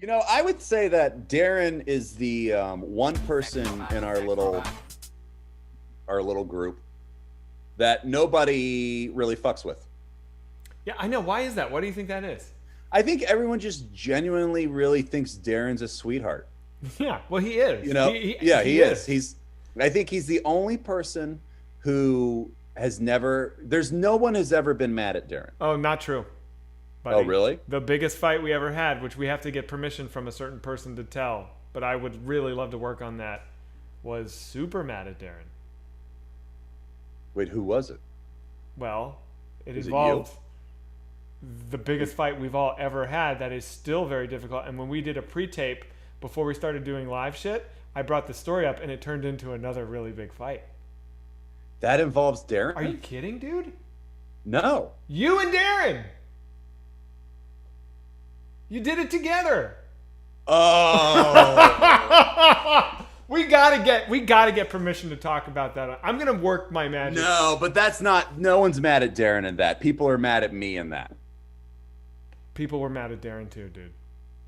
I would say that Darren is the one person in our little group that nobody really fucks with. Yeah, I know. Why is that? What do you think that is? I think everyone just genuinely really thinks Darren's a sweetheart. Yeah, well, he is. He is. I think he's the only person who has never. There's no one has ever been mad at Darren. Oh, not true. Buddy. Oh, really? The biggest fight we ever had, which we have to get permission from a certain person to tell, but I would really love to work on that, was super mad at Darren. Wait, who was it? Well, it Was it involved the biggest fight we've all ever had that is still very difficult. And when we did a pre-tape before we started doing live shit, I brought the story up and it turned into another really big fight. That involves Darren? Are you kidding, dude? No. You and Darren! You did it together. Oh. We gotta get permission to talk about that. I'm gonna work my magic. No, but that's not. No one's mad at Darren in that. People are mad at me in that. People were mad at Darren too, dude.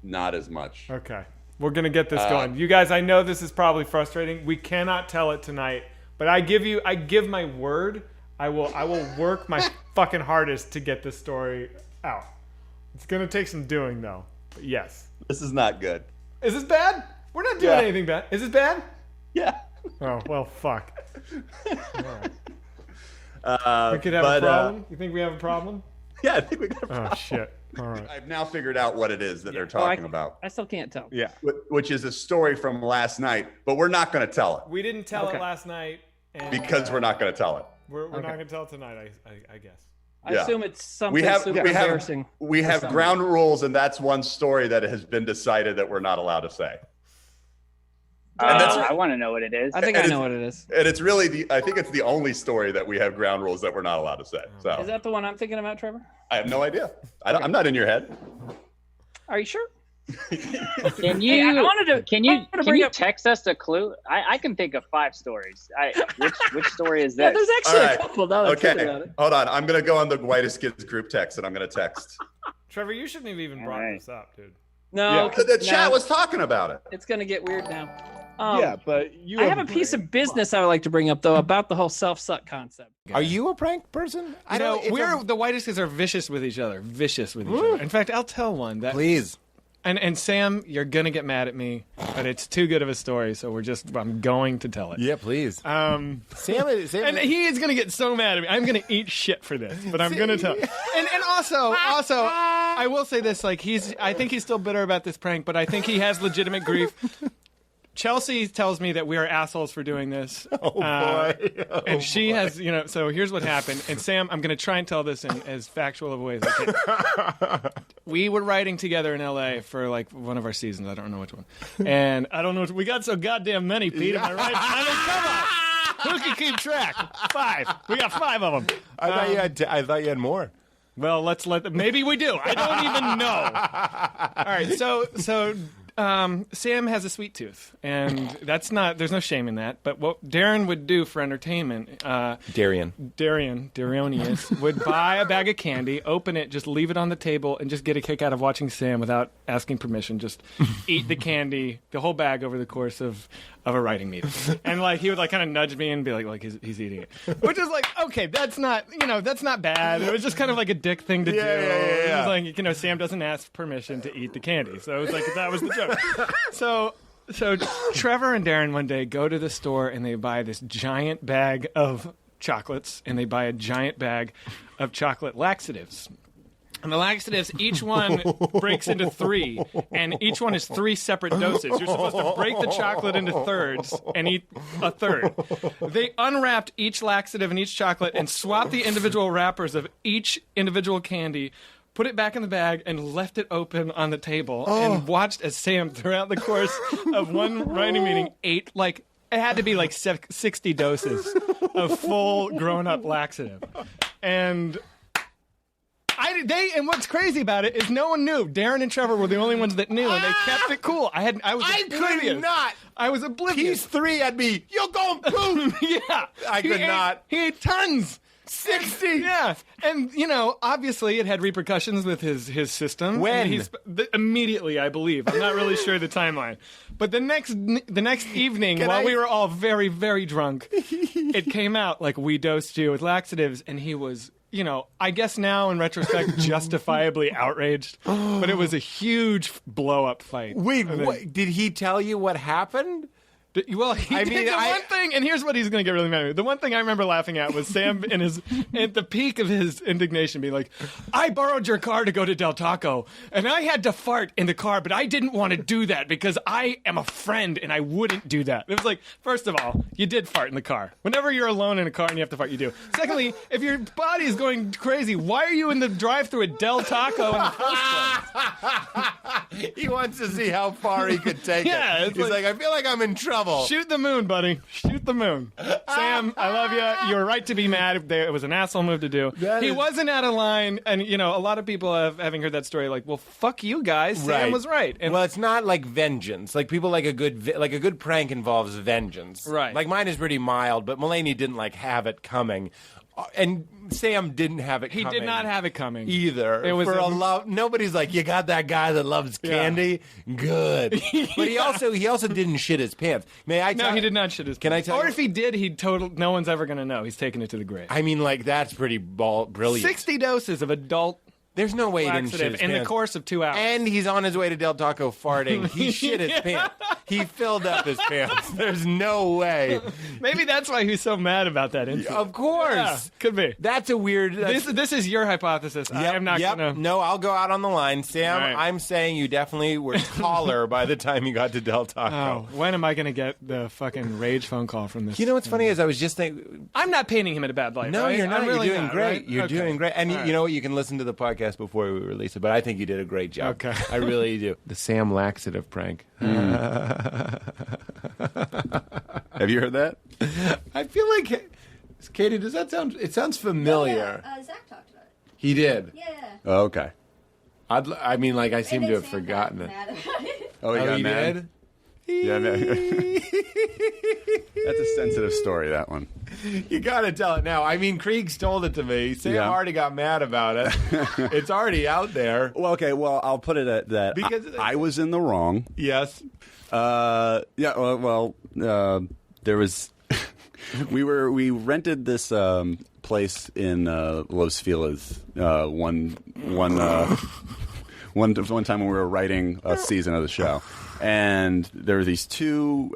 Not as much. Okay, we're gonna get this going. You guys, I know this is probably frustrating. We cannot tell it tonight, but I give my word. I will work my fucking hardest to get this story out. It's gonna take some doing though. But yes. This is not good. Is this bad? We're not doing anything bad. Is this bad? Yeah. Oh, well, fuck. All right. We could have a problem? You think we have a problem? Yeah, I think we got a problem. Oh, shit. All right. I've now figured out what it is that they're talking about. I still can't tell. Yeah. Which is a story from last night, but we're not going to tell it. We didn't tell it last night. And, because we're not going to tell it. We're not going to tell it tonight, I guess. I assume it's something super embarrassing. We have ground rules, and that's one story that has been decided that we're not allowed to say. I want to know what it is. I think I know what it is. And it's really I think it's the only story that we have ground rules that we're not allowed to say. So is that the one I'm thinking about, Trevor? I have no idea. I'm not in your head. Are you sure? Can you text us a clue? I can think of 5 stories. Which story is this? Yeah, there's actually a couple. Okay, hold on. I'm gonna go on the Whitest Kids group text, and I'm gonna text. Trevor, you shouldn't have even brought this up, dude. No, the chat was talking about it. It's gonna get weird now. But I have a piece of business I would like to bring up though about the whole self-suck concept. Are you a prank person? I know the Whitest Kids are vicious with each other. In fact, I'll tell one that. Please. And Sam, you're gonna get mad at me, but it's too good of a story, so I'm going to tell it. Yeah, please. Sam, and he is gonna get so mad at me. I'm gonna eat shit for this, but I'm gonna tell. And also, I will say this: like I think he's still bitter about this prank, but I think he has legitimate grief. Chelsea tells me that we are assholes for doing this. Oh, boy. And she has, so here's what happened. And Sam, I'm going to try and tell this in as factual of a way as I can. We were writing together in L.A. for like one of our seasons. I don't know which one. And I don't know. We got so goddamn many, Pete. Am I right? I mean, come on. Who can keep track? 5. We got 5 of them. I thought you had more. Well, maybe we do. I don't even know. All right. So Sam has a sweet tooth, and there's no shame in that. But what Darren would do for entertainment, Darionius would buy a bag of candy, open it, just leave it on the table, and just get a kick out of watching Sam without asking permission. Just eat the candy, the whole bag over the course of a writing meeting. And like he would like kind of nudge me and be like he's eating it, which is like, okay, that's not bad. It was just kind of like a dick thing to do. It was like Sam doesn't ask permission to eat the candy, so it was like that was the joke. So Trevor and Darren one day go to the store and they buy this giant bag of chocolates, and they buy a giant bag of chocolate laxatives. And the laxatives, each one breaks into 3, and each one is 3 separate doses. You're supposed to break the chocolate into thirds and eat a third. They unwrapped each laxative and each chocolate and swapped the individual wrappers of each individual candy, put it back in the bag, and left it open on the table, and watched as Sam, throughout the course of one writing meeting, ate it had to be like 60 doses of full grown-up laxative. And what's crazy about it is no one knew. Darren and Trevor were the only ones that knew, and they kept it cool. I could not. I was oblivious. He's 3 at me. You're going poop. Yeah. I could not. He ate tons. 60. Yeah, and obviously it had repercussions with his system. When? Immediately, I believe. I'm not really sure the timeline, but the next evening, while we were all very, very drunk, it came out like we dosed you with laxatives, and he was. I guess now in retrospect, justifiably outraged, but it was a huge blow-up fight. Wait, did he tell you what happened? Well, one thing, and here's what he's going to get really mad at me. The one thing I remember laughing at was Sam at the peak of his indignation being like, I borrowed your car to go to Del Taco, and I had to fart in the car, but I didn't want to do that because I am a friend and I wouldn't do that. It was like, first of all, you did fart in the car. Whenever you're alone in a car and you have to fart, you do. Secondly, if your body is going crazy, why are you in the drive-thru at Del Taco in the first place? He wants to see how far he could take it. He's like, I feel like I'm in trouble. Shoot the moon, buddy. Shoot the moon. Sam, I love you. You were right to be mad. It was an asshole move to do. He wasn't out of line. And, a lot of people having heard that story like, well, fuck you guys. Sam was right. And well, it's not like vengeance. Like people like a good prank involves vengeance. Right. Like mine is pretty mild, but Mulaney didn't have it coming. And Sam didn't have it coming. He did not have it coming. Either. It was for a love. Nobody's like, you got that guy that loves candy? Good. But he also didn't shit his pants. May I tell No, he did not shit his pants. Can I tell you? Or if he did, no one's ever going to know. He's taking it to the grave. I mean, that's pretty brilliant. 60 doses of adult There's no way he didn't shit his in pants. the course of 2 hours. And he's on his way to Del Taco farting. He shit his pants. He filled up his pants. There's no way. Maybe that's why he's so mad about that incident. Of course. Yeah, could be. That's a weird... This is your hypothesis. I am not going to... No, I'll go out on the line. Sam, right. I'm saying you definitely were taller by the time you got to Del Taco. Oh, when am I going to get the fucking rage phone call from this? You know what's funny is I was just thinking... I'm not painting him in a bad light, No, right? you're not. I'm really you're doing not, great. right? You're doing great. And you know what? You can listen to the podcast before we release it, but I think you did a great job. Okay. I really do. The Sam laxative prank. Have you heard that? I feel like... Katie, does that sound... It sounds familiar. Yeah, Zach talked about it. He did. Yeah. Oh, okay. I mean, like, I seem And to then have Sam forgotten got it. mad about it. Oh, he got mad? did? Yeah, no. That's a sensitive story, that one. You gotta tell it now. I mean, Krieg's told it to me. Sam already got mad about it. It's already out there. Well, okay, I'll put it at that. Because I was in the wrong. Yes. There was... we rented this place in Los Feliz one time when we were writing a season of the show. And there were these two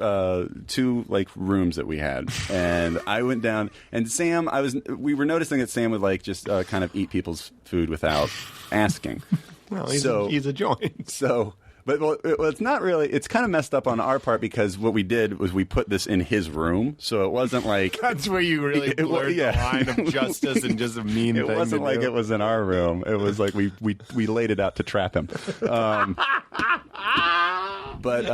like rooms that we had, and I went down. And Sam, we were noticing that Sam would like just kind of eat people's food without asking. Well, he's a joint. So, but it's not really. It's kind of messed up on our part because what we did was we put this in his room, so it wasn't like That's where you really blurred the line of justice and just a mean it thing. wasn't like it was in our room. It was like we laid it out to trap him. But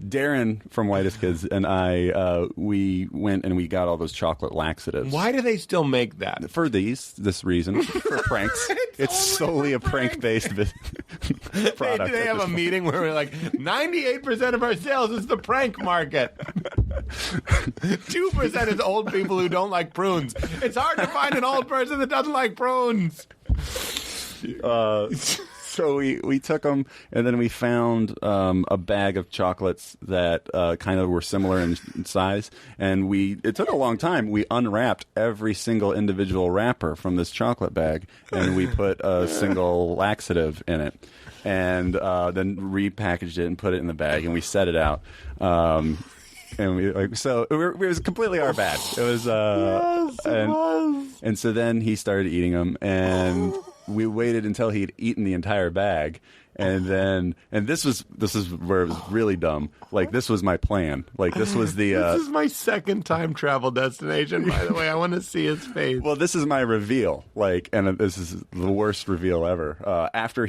Darren from Whitest Kids and I, we went and we got all those chocolate laxatives. Why do they still make that? For this reason, for pranks. It's solely a prank-based product. They have a meeting where we're like, 98% of our sales is the prank market. 2% is old people who don't like prunes. It's hard to find an old person that doesn't like prunes. So we took them, and then we found a bag of chocolates that kind of were similar in size. And it took a long time. We unwrapped every single individual wrapper from this chocolate bag, and we put a single laxative in it. And then repackaged it and put it in the bag, and we set it out. And it was completely our bad. It was, and so then he started eating them, and we waited until he'd eaten the entire bag, and this is where it was really dumb. Like, this was my plan. Like, this was the. This is my second time travel destination. By the way, I want to see his face. Well, this is my reveal. Like, and this is the worst reveal ever. After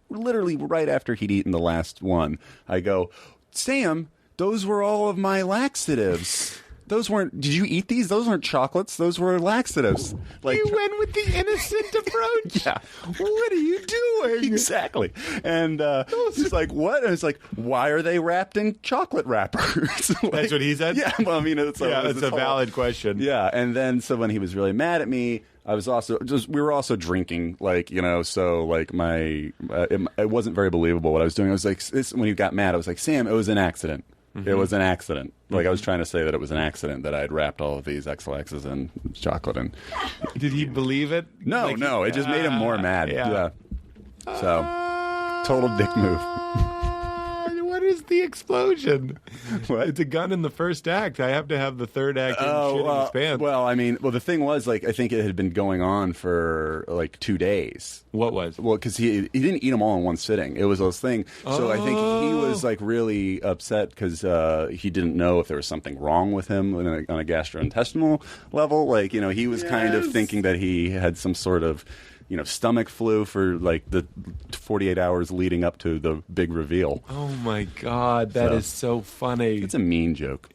literally right after he'd eaten the last one, I go, Sam, those were all of my laxatives. those weren't. Did you eat these? Those weren't chocolates. Those were laxatives. Like You went with the innocent approach. yeah, What are you doing? exactly. And he's like, "What?" And it's like, "Why are they wrapped in chocolate wrappers?" Like, That's what he said? Yeah, well, I mean, it's a valid question. Yeah, and then so when he was really mad at me, I was also we were also drinking, like, you know, so like it wasn't very believable what I was doing. I was like, when he got mad, I was like, Sam, it was an accident. It was an accident. Like, I was trying to say that it was an accident that I had wrapped all of these XLXs in chocolate. And Did he believe it? no, it just made him more mad. Yeah. So, total dick move. What is the explosion? What? It's a gun in the first act. I have to have the third act shitting his pants. Well, I mean, the thing was, like, I think it had been going on for like 2 days. What was? Well, because he didn't eat them all in one sitting. It was this thing. So I think he was like really upset because he didn't know if there was something wrong with him on a gastrointestinal level. Like, you know, he was kind of thinking that he had some sort of, you know, stomach flu for like the 48 hours leading up to the big reveal. Oh my God, that is so funny. It's a mean joke.